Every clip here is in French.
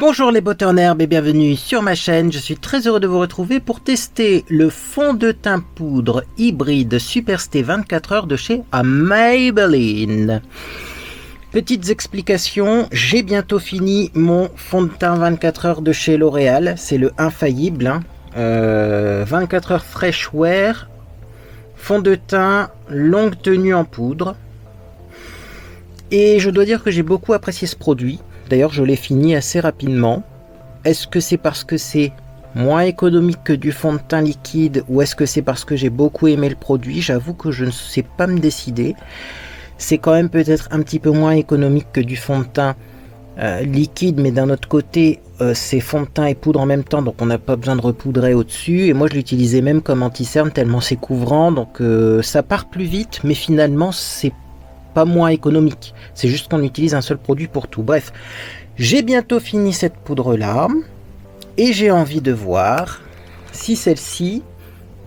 Bonjour les bottes en herbe et bienvenue sur ma chaîne, je suis très heureux de vous retrouver pour tester le fond de teint poudre hybride Superstay 24 heures de chez Maybelline. Petites explications, j'ai bientôt fini mon fond de teint 24 heures de chez L'Oréal, c'est le infaillible, 24 heures Fresh Wear, fond de teint longue tenue en poudre. Et je dois dire que j'ai beaucoup apprécié ce produit. D'ailleurs, je l'ai fini assez rapidement. Est-ce que c'est parce que c'est moins économique que du fond de teint liquide ou est-ce que c'est parce que j'ai beaucoup aimé le produit? J'avoue que je ne sais pas me décider. C'est quand même peut-être un petit peu moins économique que du fond de teint liquide, mais d'un autre côté, c'est fond de teint et poudre en même temps, donc on n'a pas besoin de repoudrer au-dessus. Et moi, je l'utilisais même comme anti-cerne tellement c'est couvrant, donc ça part plus vite, mais finalement, c'est pas moins économique, c'est juste qu'on utilise un seul produit pour tout. Bref, j'ai bientôt fini cette poudre là et j'ai envie de voir si celle-ci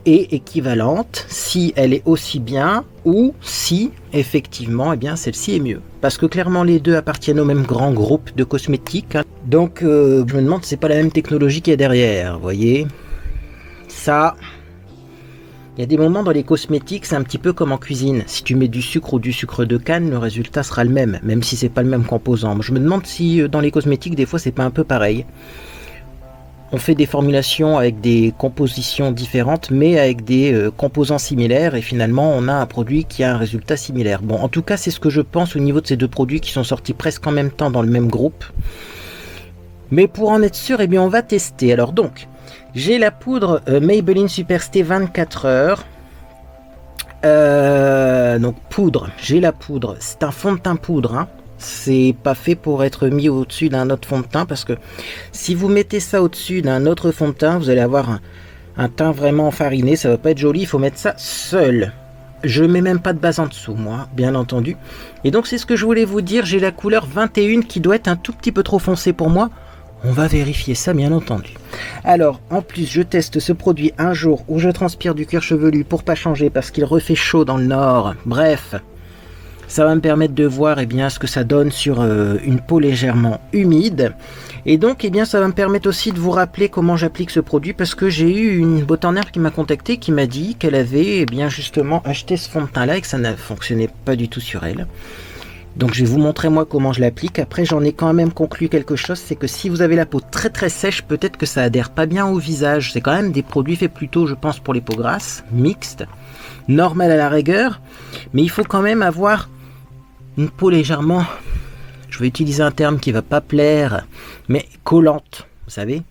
est équivalente, si elle est aussi bien ou si effectivement celle-ci est mieux, parce que clairement les deux appartiennent au même grand groupe de cosmétiques, hein. Donc je me demande si c'est pas la même technologie qu'il y a derrière, vous voyez ça. Il y a des moments dans les cosmétiques, c'est un petit peu comme en cuisine. Si tu mets du sucre ou du sucre de canne, le résultat sera le même si c'est pas le même composant. Je me demande si dans les cosmétiques, des fois, c'est pas un peu pareil. On fait des formulations avec des compositions différentes, mais avec des composants similaires, et finalement, on a un produit qui a un résultat similaire. Bon, en tout cas, c'est ce que je pense au niveau de ces deux produits qui sont sortis presque en même temps dans le même groupe. Mais pour en être sûr, on va tester. Alors donc, j'ai la poudre Maybelline Superstay 24 heures. Donc poudre, j'ai la poudre. C'est un fond de teint poudre, hein. C'est pas fait pour être mis au-dessus d'un autre fond de teint, parce que si vous mettez ça au-dessus d'un autre fond de teint, vous allez avoir un teint vraiment enfariné. Ça va pas être joli, il faut mettre ça seul. Je mets même pas de base en dessous, moi, bien entendu. Et donc c'est ce que je voulais vous dire. J'ai la couleur 21 qui doit être un tout petit peu trop foncée pour moi. On va vérifier ça, bien entendu. Alors, en plus, je teste ce produit un jour où je transpire du cuir chevelu pour pas changer parce qu'il refait chaud dans le nord. Bref, ça va me permettre de voir ce que ça donne sur une peau légèrement humide. Et donc, ça va me permettre aussi de vous rappeler comment j'applique ce produit, parce que j'ai eu une botte en herbe qui m'a contacté, qui m'a dit qu'elle avait justement acheté ce fond de teint là et que ça ne fonctionnait pas du tout sur elle. Donc je vais vous montrer moi comment je l'applique. Après, j'en ai quand même conclu quelque chose, c'est que si vous avez la peau très très sèche, peut-être que ça adhère pas bien au visage. C'est quand même des produits faits plutôt, je pense, pour les peaux grasses, mixtes, normales à la rigueur, mais il faut quand même avoir une peau légèrement, je vais utiliser un terme qui va pas plaire, mais collante, vous savez.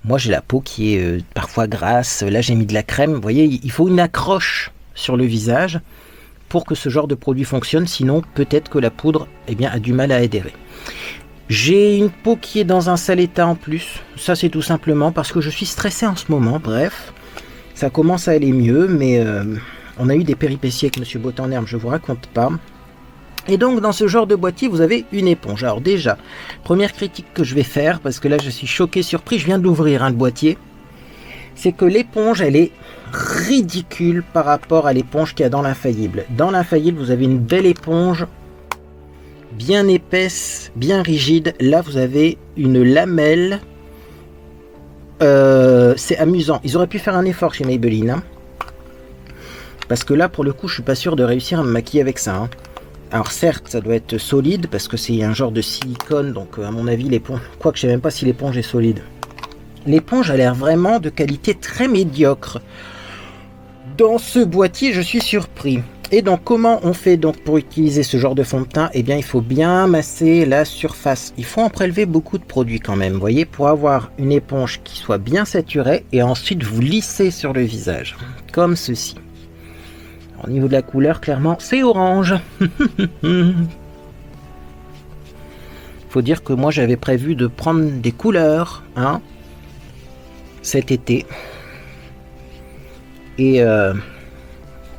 Moi j'ai la peau qui est parfois grasse, là j'ai mis de la crème, vous voyez, il faut une accroche sur le visage pour que ce genre de produit fonctionne, sinon peut-être que la poudre a du mal à adhérer. J'ai une peau qui est dans un sale état en plus, ça c'est tout simplement parce que je suis stressé en ce moment. Bref, ça commence à aller mieux, mais on a eu des péripéties avec Monsieur Botte en herbe, je vous raconte pas. Et donc dans ce genre de boîtier, vous avez une éponge. Alors déjà, première critique que je vais faire, parce que là je suis choqué, surpris, je viens d'ouvrir le boîtier, c'est que l'éponge elle est ridicule par rapport à l'éponge qu'il y a dans l'infaillible. Dans l'infaillible, vous avez une belle éponge bien épaisse, bien rigide. Là, vous avez une lamelle. C'est amusant. Ils auraient pu faire un effort chez Maybelline, hein. Parce que là, pour le coup, je suis pas sûr de réussir à me maquiller avec ça, hein. Alors certes, ça doit être solide parce que c'est un genre de silicone, donc à mon avis, l'éponge. Quoique je sais même pas si l'éponge est solide. L'éponge a l'air vraiment de qualité très médiocre. Dans ce boîtier, je suis surpris. Et donc, comment on fait donc pour utiliser ce genre de fond de teint? Il faut bien masser la surface. Il faut en prélever beaucoup de produits quand même, vous voyez, pour avoir une éponge qui soit bien saturée et ensuite vous lissez sur le visage, comme ceci. Au niveau de la couleur, clairement, c'est orange. Faut dire que moi, j'avais prévu de prendre des couleurs, hein, cet été. Et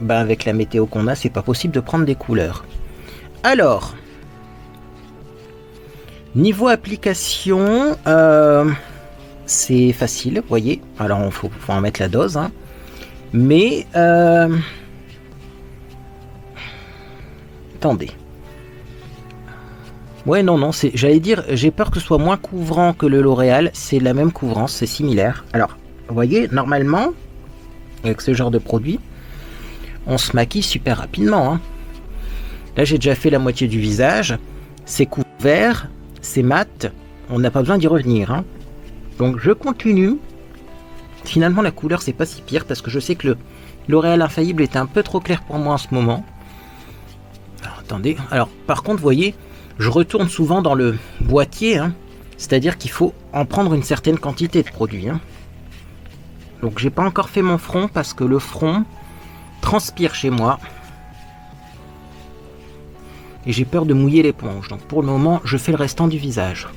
avec la météo qu'on a, c'est pas possible de prendre des couleurs. Alors, niveau application, c'est facile, vous voyez. Alors, il faut en mettre la dose, hein. Mais attendez. Ouais, non, non, j'allais dire, j'ai peur que ce soit moins couvrant que le L'Oréal. C'est la même couvrance, c'est similaire. Alors, vous voyez, normalement, avec ce genre de produit, on se maquille super rapidement. Hein. Là, j'ai déjà fait la moitié du visage. C'est couvert, c'est mat. On n'a pas besoin d'y revenir. Hein. Donc, je continue. Finalement, la couleur, c'est pas si pire parce que je sais que le L'Oréal Infaillible était un peu trop clair pour moi en ce moment. Alors, attendez. Alors, par contre, vous voyez, je retourne souvent dans le boîtier. Hein. C'est-à-dire qu'il faut en prendre une certaine quantité de produit. Hein. Donc, j'ai pas encore fait mon front parce que le front transpire chez moi. Et j'ai peur de mouiller l'éponge. Donc, pour le moment, je fais le restant du visage.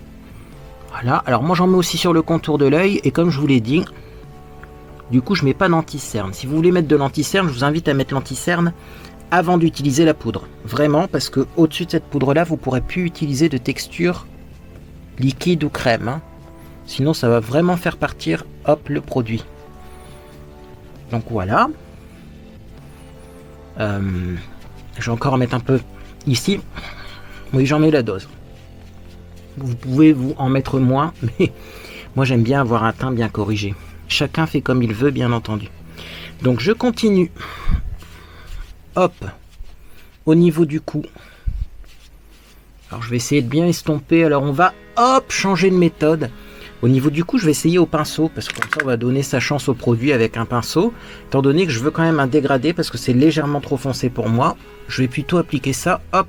Voilà. Alors, moi, j'en mets aussi sur le contour de l'œil. Et comme je vous l'ai dit, du coup, je mets pas d'anti-cerne. Si vous voulez mettre de l'anti-cerne, je vous invite à mettre l'anti-cerne avant d'utiliser la poudre. Vraiment, parce que au-dessus de cette poudre-là, vous pourrez plus utiliser de texture liquide ou crème. Hein. Sinon, ça va vraiment faire partir, hop, le produit. Donc voilà. Je vais encore en mettre un peu ici. Oui, j'en mets la dose. Vous pouvez vous en mettre moins, mais moi, j'aime bien avoir un teint bien corrigé. Chacun fait comme il veut, bien entendu. Donc, je continue. Hop. Au niveau du cou. Alors, je vais essayer de bien estomper. Alors, on va, hop, changer de méthode. Au niveau du cou, je vais essayer au pinceau. Parce que comme ça, on va donner sa chance au produit avec un pinceau. Étant donné que je veux quand même un dégradé. Parce que c'est légèrement trop foncé pour moi. Je vais plutôt appliquer ça, hop.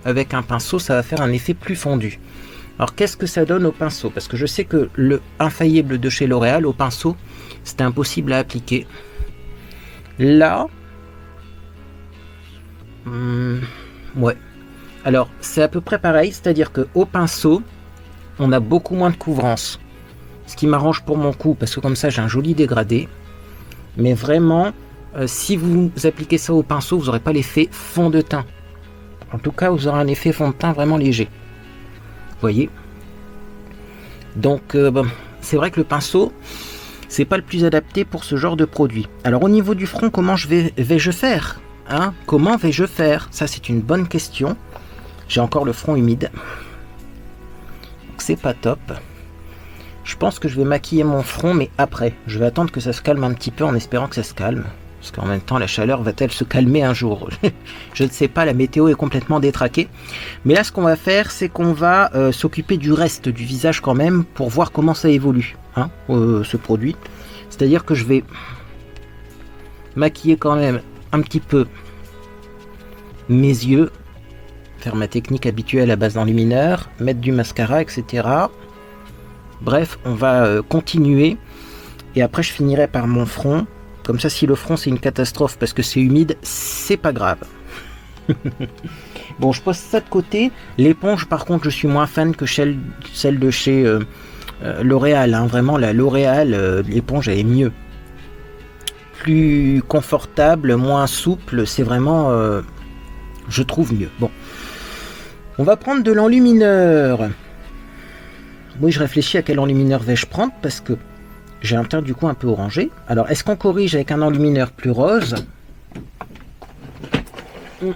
Avec un pinceau, ça va faire un effet plus fondu. Alors, qu'est-ce que ça donne au pinceau? Parce que je sais que le Infaillible de chez L'Oréal, au pinceau, c'était impossible à appliquer. Là, ouais. Alors, c'est à peu près pareil, c'est-à-dire qu'au pinceau, on a beaucoup moins de couvrance. Ce qui m'arrange pour mon cou, parce que comme ça, j'ai un joli dégradé. Mais vraiment, si vous appliquez ça au pinceau, vous n'aurez pas l'effet fond de teint. En tout cas, vous aurez un effet fond de teint vraiment léger. Voyez, donc bon, c'est vrai que le pinceau c'est pas le plus adapté pour ce genre de produit. Alors au niveau du front, comment vais-je faire hein? Comment vais-je faire? Ça c'est une bonne question. J'ai encore le front humide, donc c'est pas top. Je pense que je vais maquiller mon front, mais après je vais attendre que ça se calme un petit peu en espérant que ça se calme. Parce qu'en même temps, la chaleur va-t-elle se calmer un jour? Je ne sais pas, la météo est complètement détraquée. Mais là, ce qu'on va faire, c'est qu'on va s'occuper du reste du visage quand même pour voir comment ça évolue, hein, ce produit. C'est-à-dire que je vais maquiller quand même un petit peu mes yeux, faire ma technique habituelle à base d'enlumineur, mettre du mascara, etc. Bref, on va continuer. Et après, je finirai par mon front. Comme ça, si le front c'est une catastrophe parce que c'est humide, c'est pas grave. Bon, je pose ça de côté. L'éponge, par contre, je suis moins fan que celle de chez L'Oréal. Hein. Vraiment, la L'Oréal, l'éponge, elle est mieux. Plus confortable, moins souple. C'est vraiment, je trouve, mieux. Bon, on va prendre de l'enlumineur. Oui, je réfléchis à quel enlumineur vais-je prendre parce que j'ai un teint du coup un peu orangé. Alors, est-ce qu'on corrige avec un enlumineur plus rose? De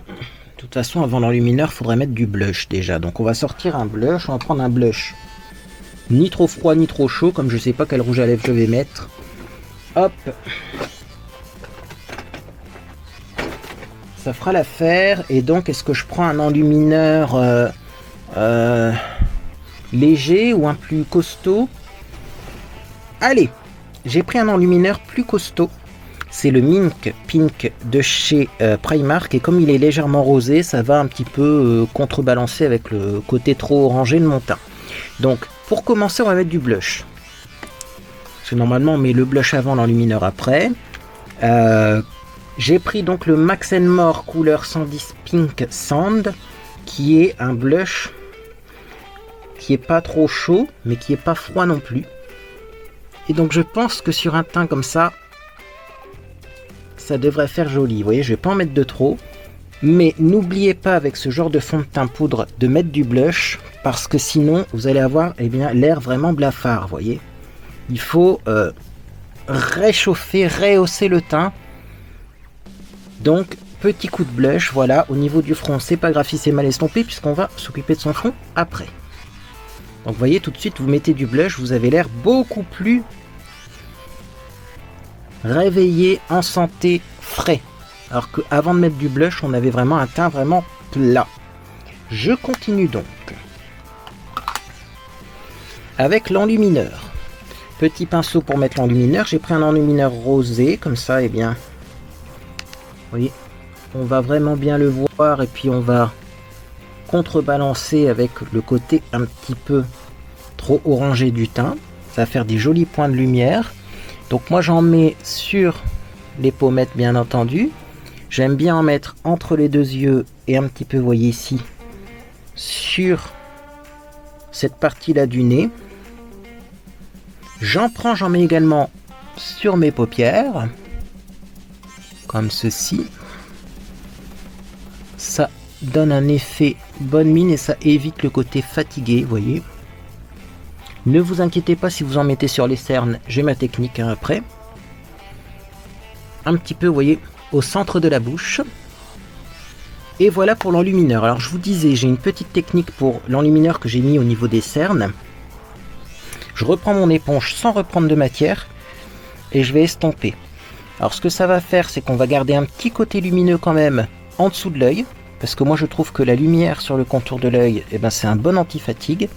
toute façon, avant l'enlumineur, il faudrait mettre du blush déjà. Donc, on va sortir un blush. On va prendre un blush ni trop froid ni trop chaud. Comme je ne sais pas quel rouge à lèvres je vais mettre. Hop. Ça fera l'affaire. Et donc, est-ce que je prends un enlumineur léger ou un plus costaud? Allez, j'ai pris un enlumineur plus costaud. C'est le Mink Pink de chez Primark. Et comme il est légèrement rosé, ça va un petit peu contrebalancer avec le côté trop orangé de mon teint. Donc, pour commencer, on va mettre du blush. Parce que normalement, on met le blush avant, l'enlumineur après. J'ai pris donc le Max More couleur 110 Pink Sand, qui est un blush qui est pas trop chaud, mais qui est pas froid non plus. Et donc je pense que sur un teint comme ça, ça devrait faire joli. Vous voyez, je vais pas en mettre de trop. Mais n'oubliez pas avec ce genre de fond de teint poudre de mettre du blush. Parce que sinon, vous allez avoir l'air vraiment blafard. Vous voyez, il faut réchauffer, rehausser le teint. Donc petit coup de blush, voilà, au niveau du front, c'est pas grave si c'est mal estompé, puisqu'on va s'occuper de son front après. Donc vous voyez, tout de suite, vous mettez du blush, vous avez l'air beaucoup plus réveillé, en santé, frais. Alors qu'avant de mettre du blush, on avait vraiment un teint vraiment plat. Je continue donc avec l'enlumineur. Petit pinceau pour mettre l'enlumineur. J'ai pris un enlumineur rosé, comme ça, et bien, vous voyez, on va vraiment bien le voir, et puis on va contrebalancer avec le côté un petit peu trop orangé du teint. Ça va faire des jolis points de lumière. Donc moi j'en mets sur les pommettes, bien entendu. J'aime bien en mettre entre les deux yeux et un petit peu, vous voyez ici, sur cette partie là du nez. J'en mets également sur mes paupières, comme ceci. Ça donne un effet bonne mine et ça évite le côté fatigué, vous voyez. Ne vous inquiétez pas si vous en mettez sur les cernes, j'ai ma technique après. Un petit peu, vous voyez, au centre de la bouche. Et voilà pour l'enlumineur. Alors je vous disais, j'ai une petite technique pour l'enlumineur que j'ai mis au niveau des cernes. Je reprends mon éponge sans reprendre de matière et je vais estomper. Alors ce que ça va faire, c'est qu'on va garder un petit côté lumineux quand même en dessous de l'œil, parce que moi je trouve que la lumière sur le contour de l'œil, eh ben, c'est un bon anti-fatigue,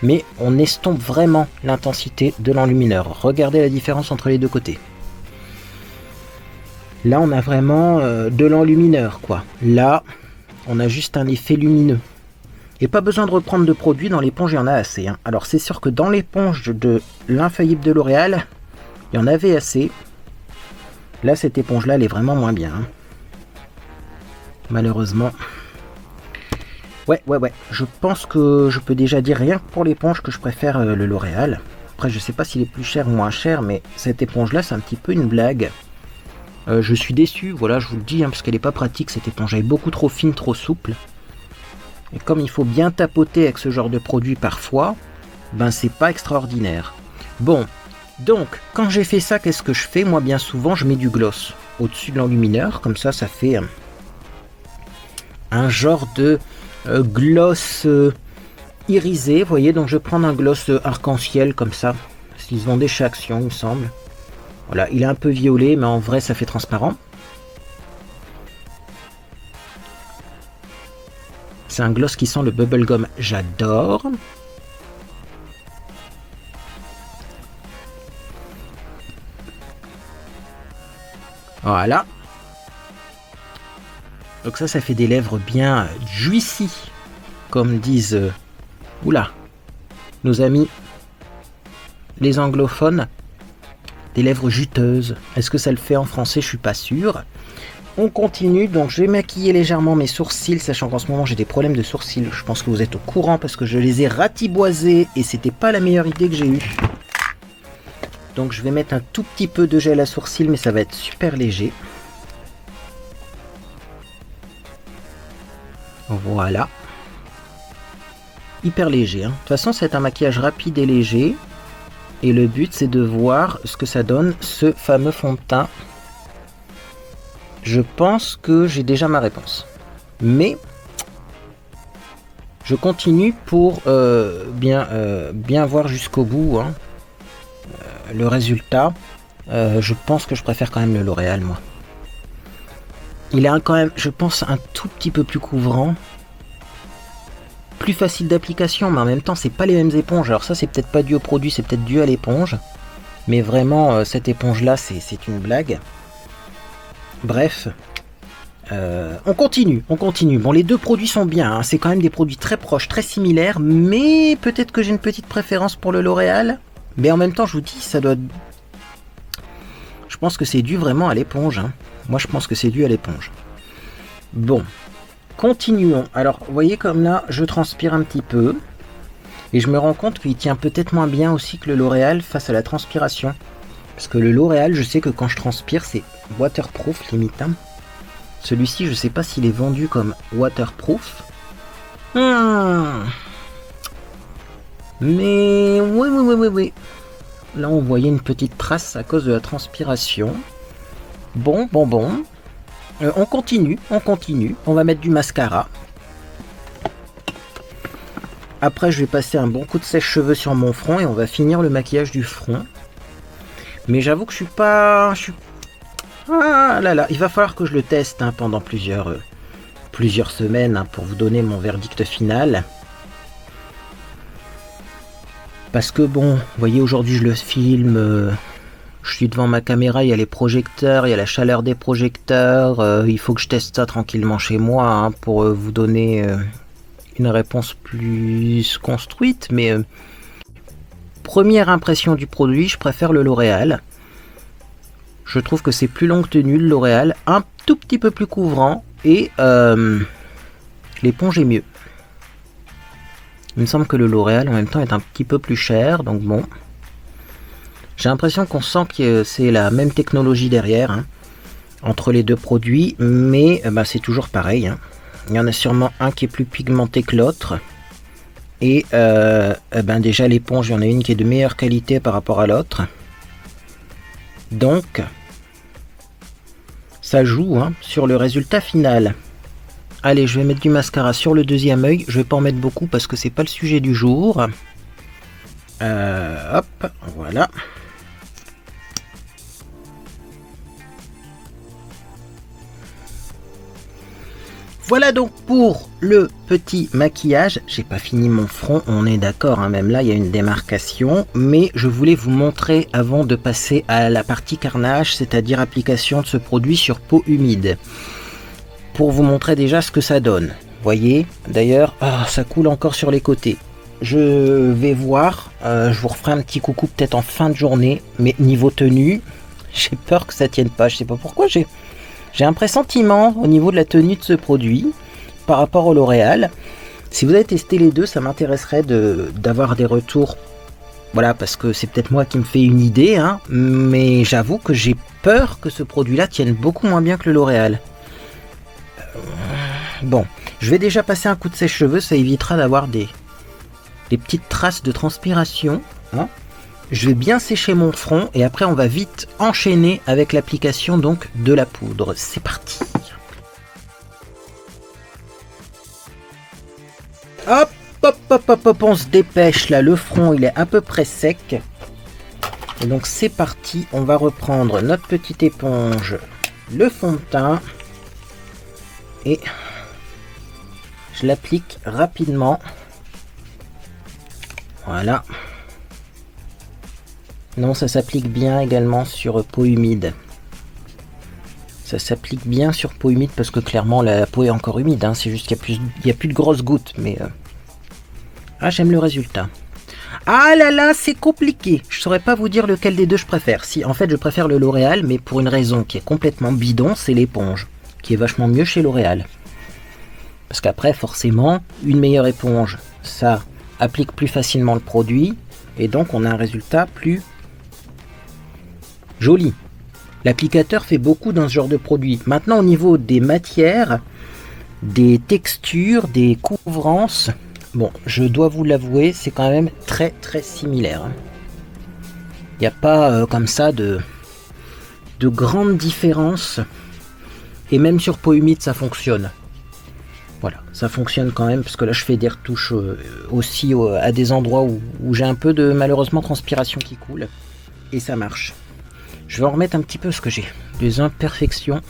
mais on estompe vraiment l'intensité de l'enlumineur. Regardez la différence entre les deux côtés. Là on a vraiment de l'enlumineur, quoi. Là on a juste un effet lumineux. Et pas besoin de reprendre de produit, dans l'éponge il y en a assez. Hein. Alors c'est sûr que dans l'éponge de l'infaillible de L'Oréal, il y en avait assez. Là cette éponge là elle est vraiment moins bien. Hein. Malheureusement. Ouais. Je pense que je peux déjà dire rien que pour l'éponge que je préfère le L'Oréal. Après je sais pas s'il est plus cher ou moins cher, mais cette éponge là c'est un petit peu une blague. Je suis déçu, voilà, je vous le dis, hein, parce qu'elle est pas pratique cette éponge. Elle est beaucoup trop fine, trop souple. Et comme il faut bien tapoter avec ce genre de produit parfois, ben c'est pas extraordinaire. Bon, donc quand j'ai fait ça, qu'est-ce que je fais? Moi bien souvent je mets du gloss au-dessus de l'enlumineur, comme ça ça fait un genre de gloss irisé, vous voyez. Donc je vais prendre un gloss arc-en-ciel comme ça, parce qu'ils se vendaient chez Action il me semble. Voilà, il est un peu violet mais en vrai ça fait transparent. C'est un gloss qui sent le bubblegum, j'adore. Voilà. Donc ça fait des lèvres bien juicy, comme disent nos amis les anglophones. Des lèvres juteuses. Est-ce que ça le fait en français? Je suis pas sûr. On continue, donc je vais maquiller légèrement mes sourcils, sachant qu'en ce moment j'ai des problèmes de sourcils. Je pense que vous êtes au courant parce que je les ai ratiboisés et c'était pas la meilleure idée que j'ai eue. Donc je vais mettre un tout petit peu de gel à sourcils, mais ça va être super léger. Voilà. Hyper léger. Hein. De toute façon, c'est un maquillage rapide et léger. Et le but, c'est de voir ce que ça donne, ce fameux fond de teint. Je pense que j'ai déjà ma réponse. Mais je continue pour bien voir jusqu'au bout hein, le résultat. Je pense que je préfère quand même le L'Oréal, moi. Il est quand même, je pense, un tout petit peu plus couvrant. Plus facile d'application, mais en même temps, c'est pas les mêmes éponges. Alors ça, c'est peut-être pas dû au produit, c'est peut-être dû à l'éponge. Mais vraiment, cette éponge-là, c'est une blague. Bref, on continue. Bon, les deux produits sont bien, hein. C'est quand même des produits très proches, très similaires, mais peut-être que j'ai une petite préférence pour le L'Oréal. Mais en même temps, je vous dis, ça doit... Je pense que c'est dû vraiment à l'éponge. Hein. Moi, je pense que c'est dû à l'éponge. Bon, continuons. Alors, vous voyez comme là, je transpire un petit peu. Et je me rends compte qu'il tient peut-être moins bien aussi que le L'Oréal face à la transpiration. Parce que le L'Oréal, je sais que quand je transpire, c'est waterproof limite. Hein. Celui-ci, je sais pas s'il est vendu comme waterproof. Mais oui. Là, on voyait une petite trace à cause de la transpiration. Bon. On continue. On va mettre du mascara. Après, je vais passer un bon coup de sèche-cheveux sur mon front et on va finir le maquillage du front. Mais j'avoue que je suis pas... Ah là là, il va falloir que je le teste hein, pendant plusieurs semaines hein, pour vous donner mon verdict final. Parce que bon, vous voyez, aujourd'hui je le filme, je suis devant ma caméra, il y a les projecteurs, il y a la chaleur des projecteurs, il faut que je teste ça tranquillement chez moi hein, pour vous donner une réponse plus construite. Mais première impression du produit, je préfère le L'Oréal. Je trouve que c'est plus longue tenue le L'Oréal, un tout petit peu plus couvrant et l'éponge est mieux. Il me semble que le L'Oréal en même temps est un petit peu plus cher, donc bon. J'ai l'impression qu'on sent que c'est la même technologie derrière, hein, entre les deux produits, mais c'est toujours pareil. Hein. Il y en a sûrement un qui est plus pigmenté que l'autre. Et déjà l'éponge, il y en a une qui est de meilleure qualité par rapport à l'autre. Donc, ça joue hein, sur le résultat final. Allez, je vais mettre du mascara sur le deuxième œil. Je vais pas en mettre beaucoup parce que c'est pas le sujet du jour. Hop, voilà. Voilà donc pour le petit maquillage. J'ai pas fini mon front, on est d'accord, hein, même là il y a une démarcation. Mais je voulais vous montrer avant de passer à la partie carnage, c'est-à-dire application de ce produit sur peau humide. Pour vous montrer déjà ce que ça donne. Voyez, d'ailleurs, ça coule encore sur les côtés. Je vais voir, je vous referai un petit coucou peut-être en fin de journée. Mais niveau tenue, j'ai peur que ça tienne pas. Je sais pas pourquoi j'ai un pressentiment au niveau de la tenue de ce produit par rapport au L'Oréal. Si vous avez testé les deux, ça m'intéresserait d'avoir des retours. Voilà, parce que c'est peut-être moi qui me fais une idée, hein, mais j'avoue que j'ai peur que ce produit-là tienne beaucoup moins bien que le L'Oréal. Bon, je vais déjà passer un coup de sèche-cheveux, ça évitera d'avoir des petites traces de transpiration. Hein. Je vais bien sécher mon front et après on va vite enchaîner avec l'application donc de la poudre. C'est parti. Hop, hop, hop, hop, hop, on se dépêche là, le front il est à peu près sec. Et donc c'est parti, on va reprendre notre petite éponge, le fond de teint. Et je l'applique rapidement. Voilà. Non, ça s'applique bien également sur peau humide. Ça s'applique bien sur peau humide parce que clairement la peau est encore humide. Hein. C'est juste qu'il n'y a plus de grosses gouttes. Mais j'aime le résultat. Ah là là, c'est compliqué. Je saurais pas vous dire lequel des deux je préfère. Si, en fait, je préfère le L'Oréal, mais pour une raison qui est complètement bidon, c'est l'éponge, qui est vachement mieux chez L'Oréal. Parce qu'après, forcément, une meilleure éponge, ça applique plus facilement le produit, et donc on a un résultat plus joli. L'applicateur fait beaucoup dans ce genre de produit. Maintenant, au niveau des matières, des textures, des couvrances, bon, je dois vous l'avouer, c'est quand même très très similaire. Il n'y a pas comme ça de grandes différences. Et même sur peau humide, ça fonctionne. Voilà, ça fonctionne quand même, parce que là, je fais des retouches aussi à des endroits où j'ai un peu de, malheureusement, transpiration qui coule. Et ça marche. Je vais en remettre un petit peu, parce que j'ai des imperfections.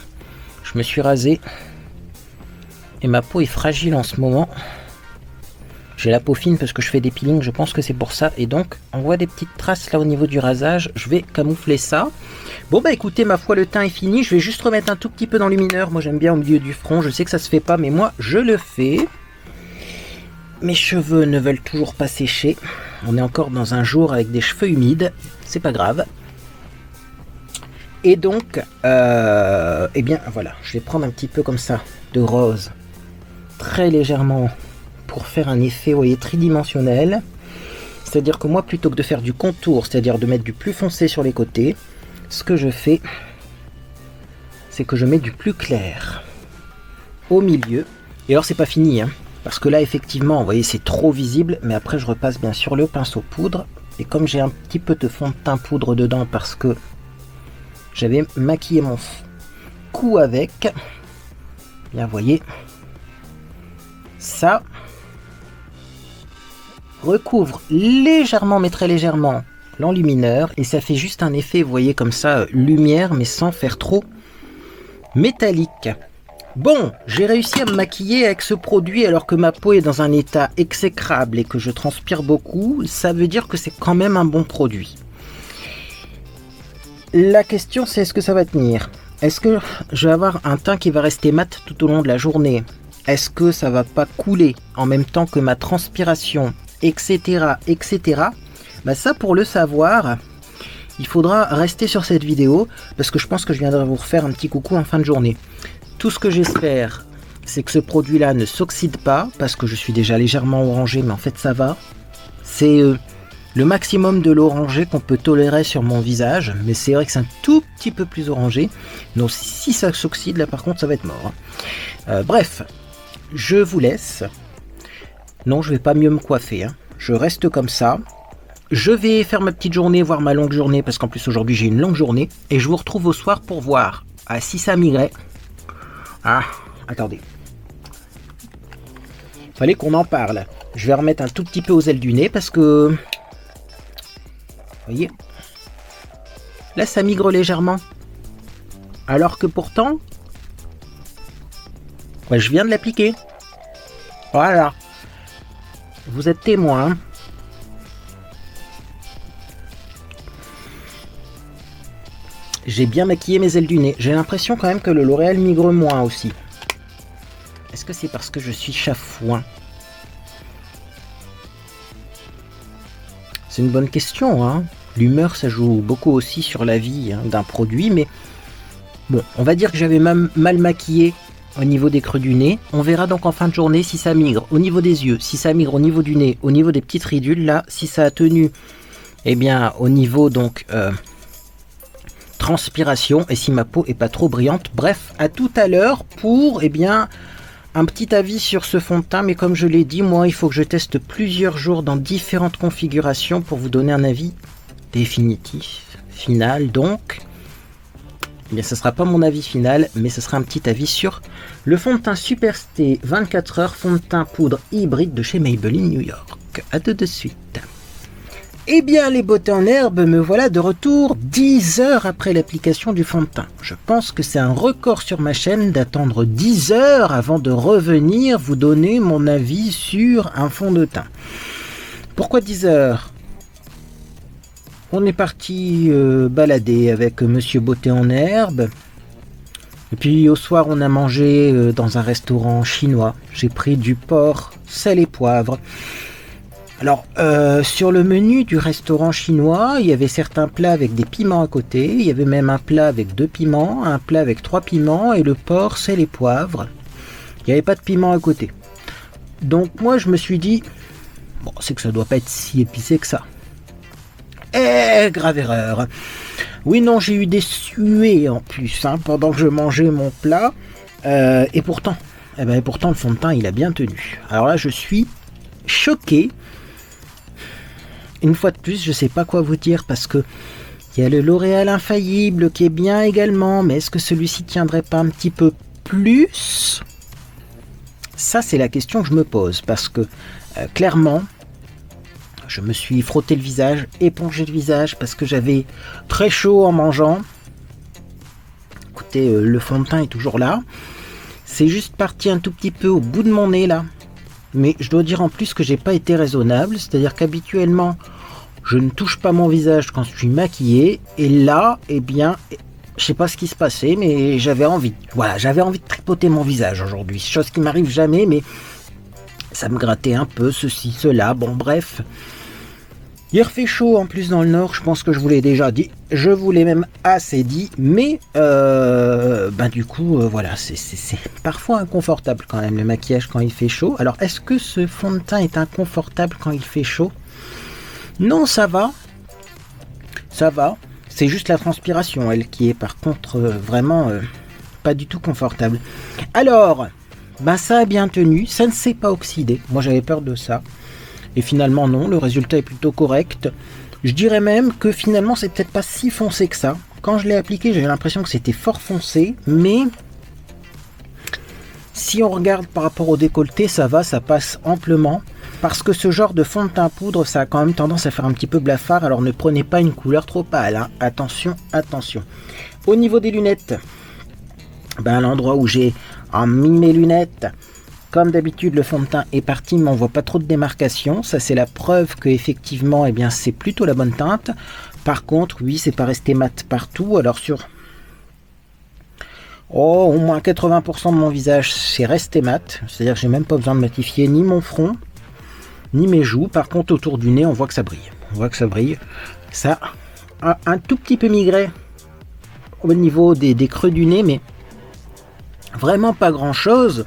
Je me suis rasé. Et ma peau est fragile en ce moment. J'ai la peau fine parce que je fais des peelings, je pense que c'est pour ça. Et donc, on voit des petites traces là au niveau du rasage. Je vais camoufler ça. Bon bah écoutez, ma foi, le teint est fini. Je vais juste remettre un tout petit peu d'enlumineur. Moi j'aime bien au milieu du front. Je sais que ça se fait pas, mais moi je le fais. Mes cheveux ne veulent toujours pas sécher. On est encore dans un jour avec des cheveux humides. C'est pas grave. Et donc, eh bien voilà, je vais prendre un petit peu comme ça de rose. Très légèrement. Pour faire un effet, vous voyez, tridimensionnel. C'est-à-dire que moi, plutôt que de faire du contour, c'est-à-dire de mettre du plus foncé sur les côtés, ce que je fais, c'est que je mets du plus clair au milieu. Et alors, c'est pas fini, hein, parce que là, effectivement, vous voyez, c'est trop visible. Mais après, je repasse bien sûr le pinceau poudre. Et comme j'ai un petit peu de fond de teint poudre dedans, parce que j'avais maquillé mon cou avec, Bien, vous voyez, ça recouvre légèrement, mais très légèrement, l'enlumineur et ça fait juste un effet, vous voyez, comme ça, lumière, mais sans faire trop métallique. Bon, j'ai réussi à me maquiller avec ce produit alors que ma peau est dans un état exécrable et que je transpire beaucoup. Ça veut dire que c'est quand même un bon produit. La question, c'est est-ce que ça va tenir? Est-ce que je vais avoir un teint qui va rester mat tout au long de la journée? Est-ce que ça va pas couler en même temps que ma transpiration, etc., etc. Bah ça, pour le savoir, il faudra rester sur cette vidéo parce que je pense que je viendrai vous refaire un petit coucou en fin de journée. Tout ce que j'espère, c'est que ce produit-là ne s'oxyde pas, parce que je suis déjà légèrement orangé, mais en fait ça va. C'est le maximum de l'orangé qu'on peut tolérer sur mon visage, mais c'est vrai que c'est un tout petit peu plus orangé. Donc si ça s'oxyde, là par contre ça va être mort. Bref, je vous laisse. Non, je vais pas mieux me coiffer, hein. Je reste comme ça. Je vais faire ma petite journée, voire ma longue journée, parce qu'en plus aujourd'hui j'ai une longue journée, et je vous retrouve au soir pour voir si ça migrait. Ah, attendez. Fallait qu'on en parle. Je vais remettre un tout petit peu aux ailes du nez parce que... Vous voyez? Là, ça migre légèrement. Alors que pourtant... Ouais, je viens de l'appliquer. Voilà. Vous êtes témoin. Hein. J'ai bien maquillé mes ailes du nez. J'ai l'impression quand même que le L'Oréal migre moins aussi. Est-ce que c'est parce que je suis chafouin? C'est une bonne question, hein. L'humeur, ça joue beaucoup aussi sur la vie d'un produit, mais bon, on va dire que j'avais mal maquillé au niveau des creux du nez. On verra donc en fin de journée si ça migre au niveau des yeux, si ça migre au niveau du nez, au niveau des petites ridules, là, si ça a tenu, eh bien, au niveau donc... transpiration et si ma peau est pas trop brillante. Bref, à tout à l'heure pour un petit avis sur ce fond de teint, mais comme je l'ai dit, moi il faut que je teste plusieurs jours dans différentes configurations pour vous donner un avis définitif, final. Donc ce sera pas mon avis final, mais ce sera un petit avis sur le fond de teint Superstay 24 heures fond de teint poudre hybride de chez Maybelline New York. À tout de suite. Eh bien les beautés en herbe, me voilà de retour 10 heures après l'application du fond de teint. Je pense que c'est un record sur ma chaîne d'attendre 10 heures avant de revenir vous donner mon avis sur un fond de teint. Pourquoi 10 heures? On est parti balader avec Monsieur Beauté en herbe. Et puis au soir on a mangé dans un restaurant chinois. J'ai pris du porc, sel et poivre. Alors, sur le menu du restaurant chinois, il y avait certains plats avec des piments à côté. Il y avait même un plat avec 2 piments, un plat avec 3 piments et le porc, sel et poivre. Il n'y avait pas de piment à côté. Donc moi, je me suis dit, bon, c'est que ça doit pas être si épicé que ça. Eh, grave erreur. Oui, non, j'ai eu des suées en plus, pendant que je mangeais mon plat. Et pourtant, le fond de teint, il a bien tenu. Alors là, je suis choqué. Une fois de plus, je sais pas quoi vous dire parce que il y a le L'Oréal Infaillible qui est bien également, mais est-ce que celui-ci tiendrait pas un petit peu plus? Ça, c'est la question que je me pose parce que clairement, je me suis frotté le visage, épongé le visage parce que j'avais très chaud en mangeant. Écoutez, le fond de teint est toujours là. C'est juste parti un tout petit peu au bout de mon nez là. Mais je dois dire en plus que j'ai pas été raisonnable, c'est-à-dire qu'habituellement je ne touche pas mon visage quand je suis maquillé, et là, je sais pas ce qui se passait, mais j'avais envie de tripoter mon visage aujourd'hui, chose qui m'arrive jamais, mais ça me grattait un peu, ceci, cela, bon bref. Il refait chaud en plus dans le nord, je pense que je vous l'ai déjà dit, je vous l'ai même assez dit, mais du coup, voilà, c'est parfois inconfortable quand même le maquillage quand il fait chaud. Alors, est-ce que ce fond de teint est inconfortable quand il fait chaud? Non, ça va, c'est juste la transpiration, elle, qui est par contre vraiment pas du tout confortable. Alors, ça a bien tenu, ça ne s'est pas oxydé, moi j'avais peur de ça. Et finalement non, le résultat est plutôt correct. Je dirais même que finalement c'est peut-être pas si foncé que ça. Quand je l'ai appliqué, j'ai l'impression que c'était fort foncé, mais Si on regarde par rapport au décolleté, ça va, ça passe amplement. Parce que ce genre de fond de teint poudre, ça a quand même tendance à faire un petit peu blafard. Alors ne prenez pas une couleur trop pâle, hein. Attention, attention. Au niveau des lunettes, à l'endroit où j'ai mis mes lunettes, comme d'habitude le fond de teint est parti, mais on voit pas trop de démarcation. Ça c'est la preuve que effectivement, c'est plutôt la bonne teinte. Par contre, oui, c'est pas resté mat partout. Alors sur au moins 80% de mon visage, c'est resté mat. C'est-à-dire que j'ai même pas besoin de matifier ni mon front, ni mes joues. Par contre, autour du nez, on voit que ça brille. On voit que ça brille. Ça a un tout petit peu migré au niveau des creux du nez, mais vraiment pas grand-chose.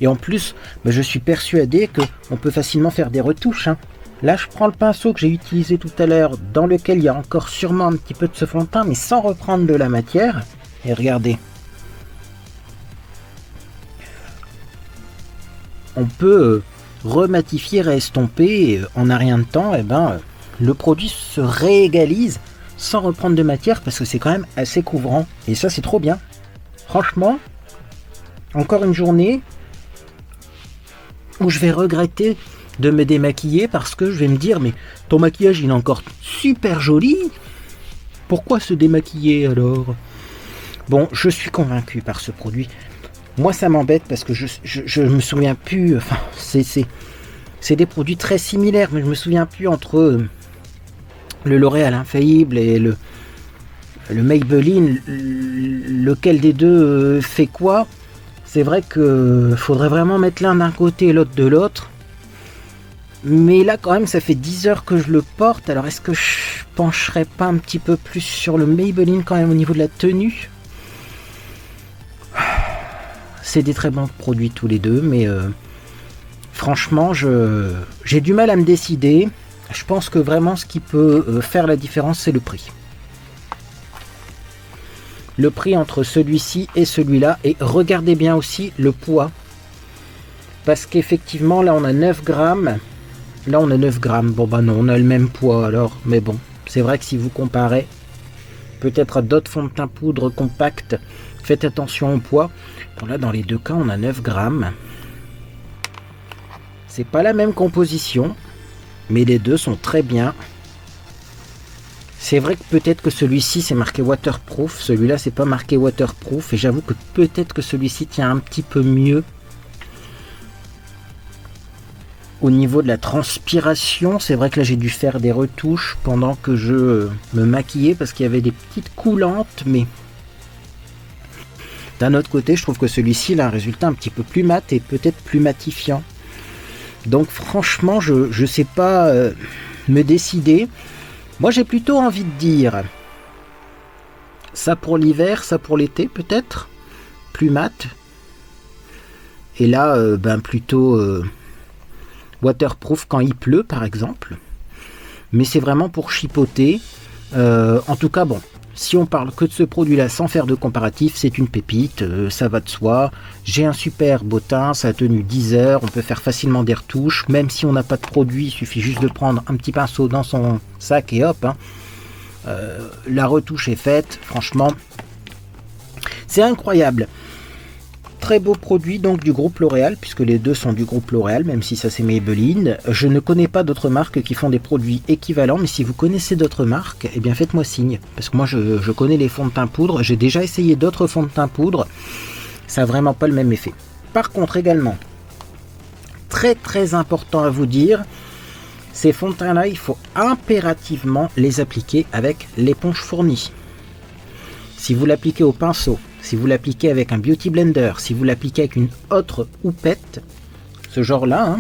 Et en plus, je suis persuadé qu'on peut facilement faire des retouches, hein. Là, je prends le pinceau que j'ai utilisé tout à l'heure, dans lequel il y a encore sûrement un petit peu de ce fond de teint, mais sans reprendre de la matière. Et regardez. On peut rematifier, réestomper, et en un rien de temps, le produit se réégalise sans reprendre de matière, parce que c'est quand même assez couvrant. Et ça, c'est trop bien. Franchement, encore une journée où je vais regretter de me démaquiller, parce que je vais me dire, mais ton maquillage, il est encore super joli. Pourquoi se démaquiller alors? Bon, je suis convaincu par ce produit. Moi, ça m'embête parce que je me souviens plus. Enfin, c'est des produits très similaires, mais je me souviens plus entre le L'Oréal Infaillible et le Maybelline, lequel des deux fait quoi. C'est vrai que faudrait vraiment mettre l'un d'un côté et l'autre de l'autre. Mais là, quand même, ça fait 10 heures que je le porte. Alors, est-ce que je pencherais pas un petit peu plus sur le Maybelline quand même au niveau de la tenue? C'est des très bons produits tous les deux, mais franchement, j'ai du mal à me décider. Je pense que vraiment ce qui peut faire la différence, c'est le prix. Le prix entre celui-ci et celui-là. Et regardez bien aussi le poids. Parce qu'effectivement, là, on a 9 grammes. Là, on a 9 grammes. Bon, non, on a le même poids alors. Mais bon, c'est vrai que si vous comparez peut-être à d'autres fonds de teint poudre compacts, faites attention au poids. Bon, là, dans les deux cas, on a 9 grammes. C'est pas la même composition, mais les deux sont très bien. C'est vrai que peut-être que celui-ci, c'est marqué waterproof. Celui-là, c'est pas marqué waterproof. Et j'avoue que peut-être que celui-ci tient un petit peu mieux. Au niveau de la transpiration, c'est vrai que là, j'ai dû faire des retouches pendant que je me maquillais parce qu'il y avait des petites coulantes, mais d'un autre côté, je trouve que celui-ci il a un résultat un petit peu plus mat et peut-être plus matifiant. Donc franchement, je sais pas me décider. Moi, j'ai plutôt envie de dire ça pour l'hiver, ça pour l'été peut-être, plus mat. Et là, plutôt waterproof quand il pleut par exemple. Mais c'est vraiment pour chipoter. En tout cas, bon. Si on parle que de ce produit-là sans faire de comparatif, c'est une pépite, ça va de soi. J'ai un super beau teint, ça a tenu 10 heures, on peut faire facilement des retouches. Même si on n'a pas de produit, il suffit juste de prendre un petit pinceau dans son sac et hop. La retouche est faite, franchement, c'est incroyable. Très beau produit donc du groupe L'Oréal, puisque les deux sont du groupe L'Oréal, même si ça c'est Maybelline. Je ne connais pas d'autres marques qui font des produits équivalents, mais si vous connaissez d'autres marques, eh bien faites-moi signe. Parce que moi je connais les fonds de teint poudre, j'ai déjà essayé d'autres fonds de teint poudre, ça n'a vraiment pas le même effet. Par contre également, très très important à vous dire, ces fonds de teint là, il faut impérativement les appliquer avec l'éponge fournie. Si vous l'appliquez au pinceau, si vous l'appliquez avec un beauty blender, si vous l'appliquez avec une autre houppette, ce genre-là,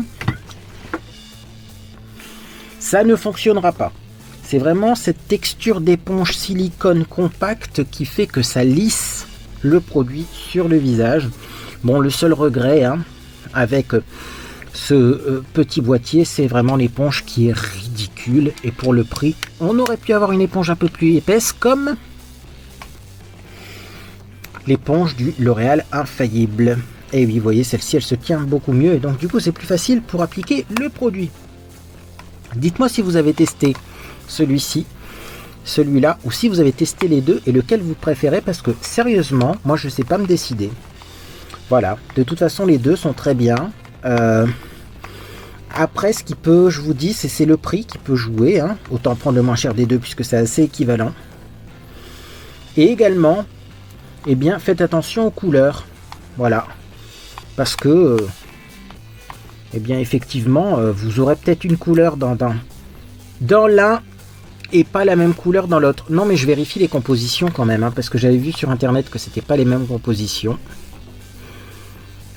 ça ne fonctionnera pas. C'est vraiment cette texture d'éponge silicone compacte qui fait que ça lisse le produit sur le visage. Bon, le seul regret avec ce petit boîtier, c'est vraiment l'éponge qui est ridicule. Et pour le prix, on aurait pu avoir une éponge un peu plus épaisse comme l'éponge du L'Oréal Infaillible. Et oui, vous voyez, celle-ci, elle se tient beaucoup mieux. Et donc, du coup, c'est plus facile pour appliquer le produit. Dites-moi si vous avez testé celui-ci, celui-là, ou si vous avez testé les deux et lequel vous préférez. Parce que, sérieusement, moi, je ne sais pas me décider. Voilà, de toute façon les deux sont très bien. Après, ce qui peut, je vous dis, c'est le prix qui peut jouer, hein. Autant prendre le moins cher des deux puisque c'est assez équivalent. Et également, eh bien, faites attention aux couleurs. Voilà. Parce que, eh bien, effectivement, vous aurez peut-être une couleur dans l'un et pas la même couleur dans l'autre. Non, mais je vérifie les compositions quand même, hein, parce que j'avais vu sur internet que c'était pas les mêmes compositions.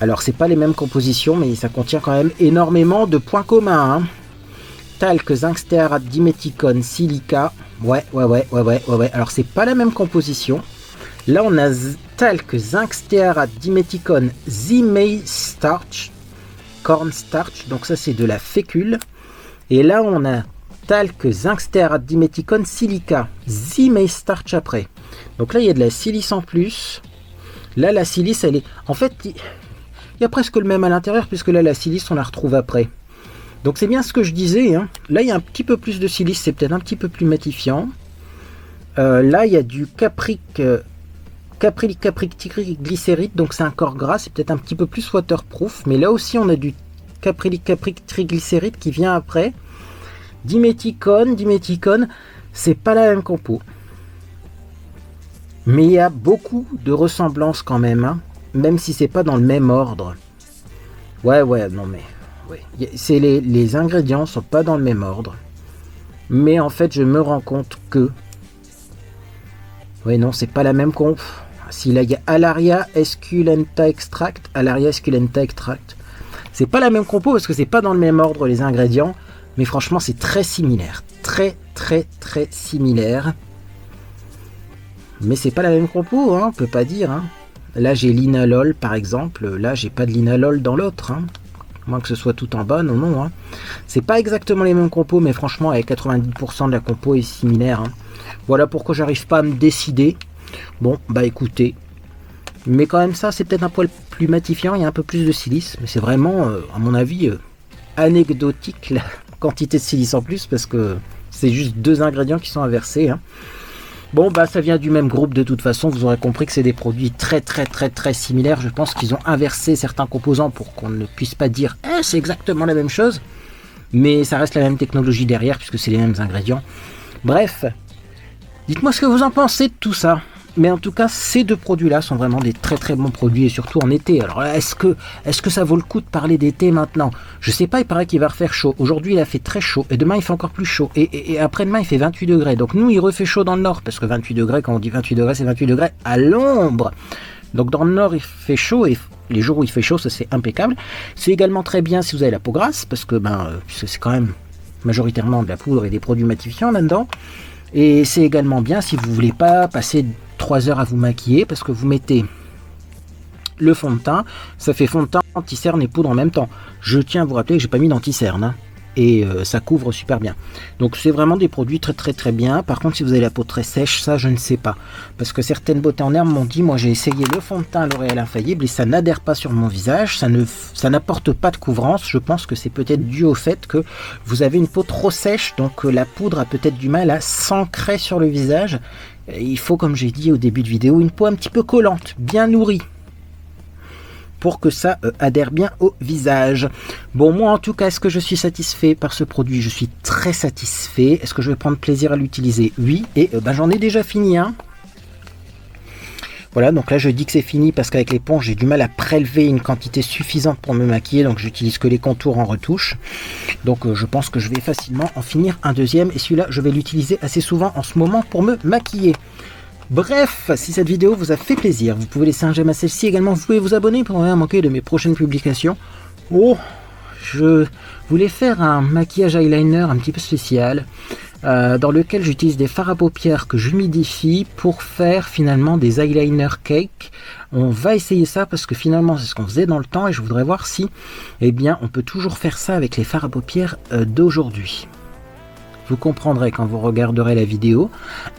Alors, c'est pas les mêmes compositions, mais ça contient quand même énormément de points communs, hein. Talc, zinc, stéarate, diméthicone, silica. Ouais. Alors, c'est pas la même composition. Là, on a talc, zinc, stéarate, diméthicone, zimei starch, corn starch. Donc, ça, c'est de la fécule. Et là, on a talc, zinc, stéarate, diméthicone, silica, zimei starch après. Donc là, il y a de la silice en plus. Là, la silice, elle est... En fait, il y a presque le même à l'intérieur, puisque là, la silice, on la retrouve après. Donc, c'est bien ce que je disais, hein. Là, il y a un petit peu plus de silice, c'est peut-être un petit peu plus matifiant. Là, il y a du caprylic donc c'est un corps gras, c'est peut-être un petit peu plus waterproof. Mais là aussi, on a du caprylic triglycéride qui vient après. Diméthicone, c'est pas la même compo. Mais il y a beaucoup de ressemblances quand même, hein. Même si c'est pas dans le même ordre. Ouais, non mais... Ouais. C'est les ingrédients sont pas dans le même ordre. Mais en fait, je me rends compte que... Ouais, non, c'est pas la même comp. Si là, il y a Alaria esculenta extract. C'est pas la même compo parce que c'est pas dans le même ordre les ingrédients. Mais franchement, c'est très similaire. Très similaire. Mais c'est pas la même compo, hein, on peut pas dire, hein. Là, j'ai l'inalol, par exemple. Là, j'ai pas de l'inalol dans l'autre, hein. À moins que ce soit tout en bas, non, hein. C'est pas exactement les mêmes compos, mais franchement, avec 90% de la compo est similaire, hein. Voilà pourquoi j'arrive pas à me décider. Bon, bah écoutez. Mais quand même, ça, c'est peut-être un poil plus matifiant. Il y a un peu plus de silice. Mais c'est vraiment, à mon avis, anecdotique, la quantité de silice en plus, parce que c'est juste 2 ingrédients qui sont inversés, hein. Bon, bah ça vient du même groupe de toute façon, vous aurez compris que c'est des produits très similaires. Je pense qu'ils ont inversé certains composants pour qu'on ne puisse pas dire « c'est exactement la même chose », mais ça reste la même technologie derrière puisque c'est les mêmes ingrédients. Bref, dites-moi ce que vous en pensez de tout ça. Mais en tout cas, ces deux produits-là sont vraiment des très bons produits, et surtout en été. Alors là, est-ce que ça vaut le coup de parler d'été maintenant? Je sais pas, il paraît qu'il va refaire chaud. Aujourd'hui, il a fait très chaud, et demain, il fait encore plus chaud. Et après-demain, il fait 28 degrés. Donc nous, il refait chaud dans le nord, parce que 28 degrés, quand on dit 28 degrés, c'est 28 degrés à l'ombre. Donc dans le nord, il fait chaud, et les jours où il fait chaud, ça c'est impeccable. C'est également très bien si vous avez la peau grasse, parce que c'est quand même majoritairement de la poudre et des produits matifiants là-dedans. Et c'est également bien si vous voulez pas passer 3 heures à vous maquiller, parce que vous mettez le fond de teint, ça fait fond de teint, anti-cerne et poudre en même temps. Je tiens à vous rappeler que j'ai pas mis d'anti-cerne, hein, et ça couvre super bien. Donc c'est vraiment des produits très bien. Par contre, si vous avez la peau très sèche, ça je ne sais pas, parce que certaines beautés en herbe m'ont dit, moi j'ai essayé le fond de teint L'Oréal Infaillible et ça n'adhère pas sur mon visage, ça n'apporte pas de couvrance. Je pense que c'est peut-être dû au fait que vous avez une peau trop sèche, donc la poudre a peut-être du mal à s'ancrer sur le visage. Il faut, comme j'ai dit au début de vidéo, une peau un petit peu collante, bien nourrie, pour que ça adhère bien au visage. Bon, moi en tout cas, est-ce que je suis satisfait par ce produit? Je suis très satisfait. Est-ce que je vais prendre plaisir à l'utiliser? Oui, et j'en ai déjà fini un. Voilà, donc là je dis que c'est fini parce qu'avec l'éponge j'ai du mal à prélever une quantité suffisante pour me maquiller, donc j'utilise que les contours en retouche. Donc je pense que je vais facilement en finir un deuxième, et celui-là je vais l'utiliser assez souvent en ce moment pour me maquiller. Bref, si cette vidéo vous a fait plaisir, vous pouvez laisser un j'aime à celle-ci. Également, vous pouvez vous abonner pour ne rien manquer de mes prochaines publications. Oh, je voulais faire un maquillage eyeliner un petit peu spécial, dans lequel j'utilise des fards à paupières que j'humidifie pour faire finalement des eyeliner cake. On va essayer ça parce que finalement c'est ce qu'on faisait dans le temps, et je voudrais voir si on peut toujours faire ça avec les fards à paupières d'aujourd'hui. Vous comprendrez quand vous regarderez la vidéo.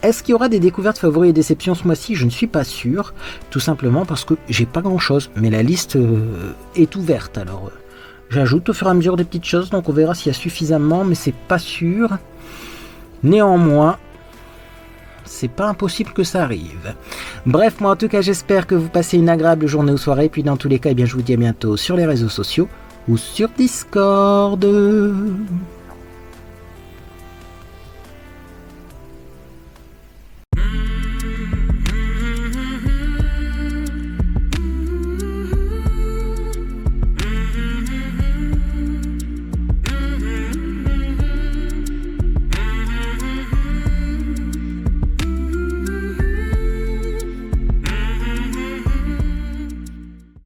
Est-ce qu'il y aura des découvertes, favoris et déceptions ce mois-ci? Je ne suis pas sûr, tout simplement parce que j'ai pas grand chose, mais la liste est ouverte, alors j'ajoute au fur et à mesure des petites choses, donc on verra s'il y a suffisamment, mais c'est pas sûr. Néanmoins, c'est pas impossible que ça arrive. Bref, moi en tout cas j'espère que vous passez une agréable journée ou soirée, puis dans tous les cas, eh bien, je vous dis à bientôt sur les réseaux sociaux ou sur Discord.